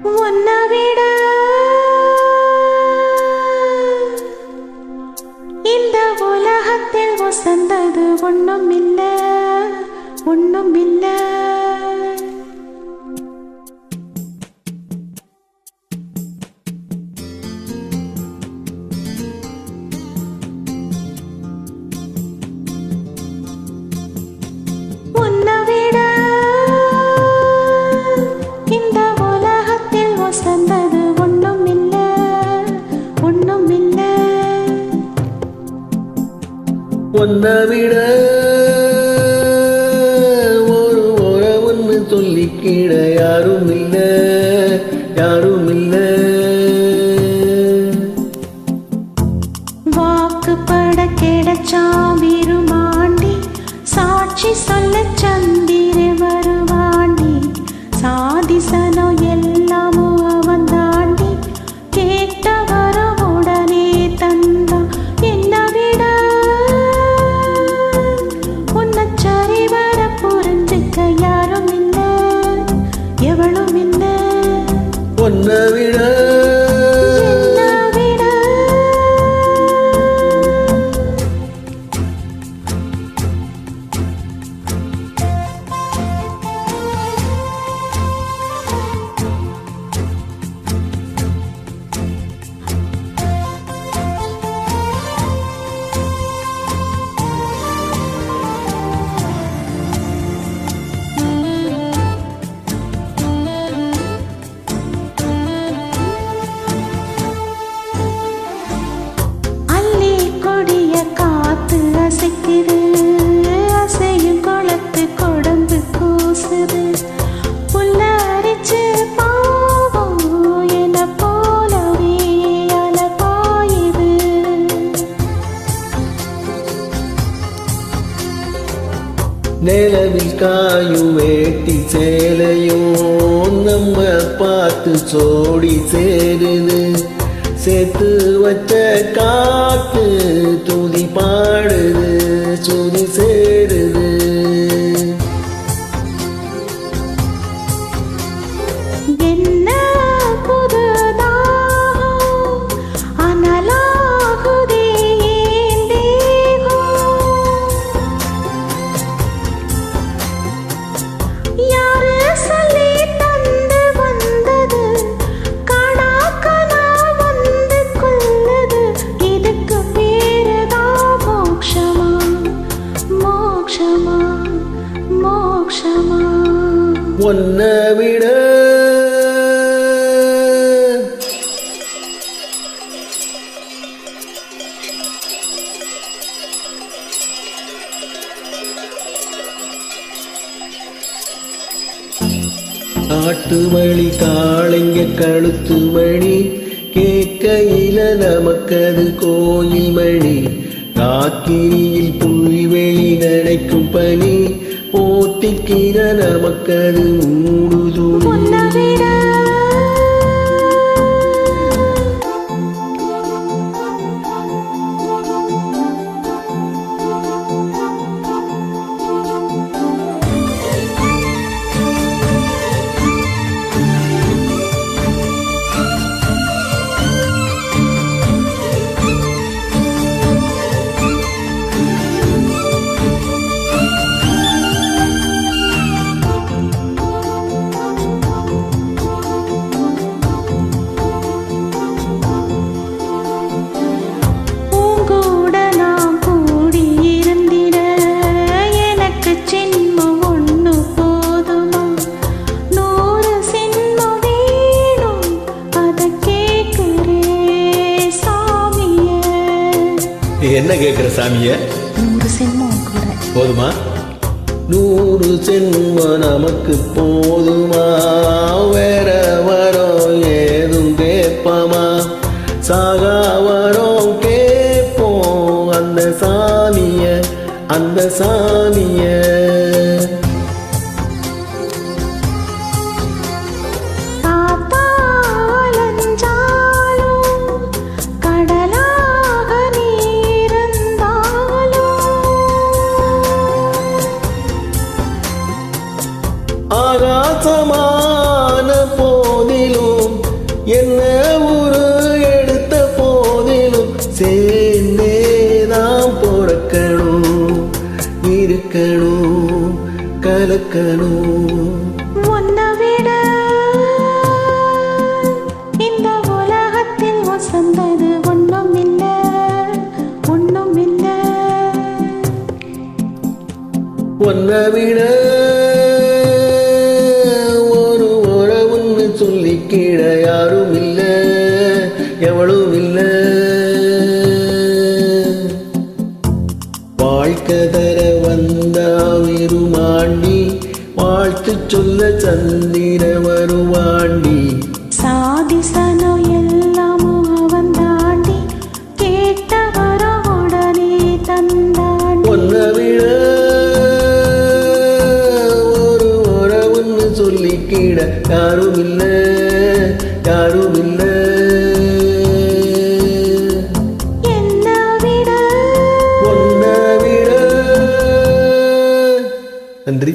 உன்னை விட இந்த உலகத்தில் வசந்தது ஒண்ணும் இல்ல, ஒண்ணும் இல்ல. உன்னை விட இந்த உலகத்தில் வசந்தது ஒண்ணும் இல்ல, ஒண்ணும் இல்ல. உன்னை விட ஒரு உறவுன்னு சொல்லிக்கிட யாரும் இல்ல, யாரும் இல்ல. வாக்குப்பட கிடைச்சா விருமாண்டி, சாட்சி சொல்ல சந்திர வருவாண்டி, சாதிசனோ எல்லாமோ அவன் தாண்டி, கேட்ட வரம் உடனே தந்தா. என்னை விட உன்னை சரிவர புரிஞ்சுக்க யாரும் இல்ல, எவளும் இல்ல. உன்னை விட அசையும் குளத்து கொடம்பு கூசுது, புல்லரிச்சு பாவம் என போலவே அலபாயுது. நிலவில் காயும் வேட்டி சேலையும் நம்ம பார்த்து சோடி சேருது, சேர்த்து வச்ச காத்து துதி பாடுது, சுதி சேருது. என்ன புதுதாகம் அனலாகுதே என் தேகம். யாரு சொல்லி தந்து வந்தது, கணாக்கனா வந்து கொள்ளுது. இதுக்கு பேருதான் மோட்சமா, மோட்சமா, மோட்சமா. உன்னை விட காட்டு வழி காளைங்க கழுத்து மணி கேட்கையில நமக்கது கோயில் மணி, காக்கிரியில் புல்வெளி நனைக்கும் பனி போத்திக்கிற நமக்கது மூடுதுணி. உன்னை விட என்ன கேட்கிற சாமிய? 100 சென்மம் கூட போதுமா? 100 சென்மம் நமக்கு போதுமா? வேற வரோம் ஏதும் கேட்பமா? சாகா வரோம் கேட்போம் அந்த சாமிய, அந்த சாமிய. ஆகாசமான உன்னை விட ஒரு உறவுன்னு சொல்லிக்கிட யாரும் இல்ல, எவளும் இல்ல. வாழ்க்கை தர வந்தா விருமாண்டி, வாழ்த்து சொல்ல சந்திர வருவாண்டி. சாதிசனோ எல்லாமும் அவன் தாண்டி, கேட்டவர உடனே தந்தாண்டி. உன்னை விட ஒரு உறவுன்னு சொல்லிக்கிட யாரும் இல்ல, யாரும் இல்ல. என்னை விட உன்னை விட. நன்றி.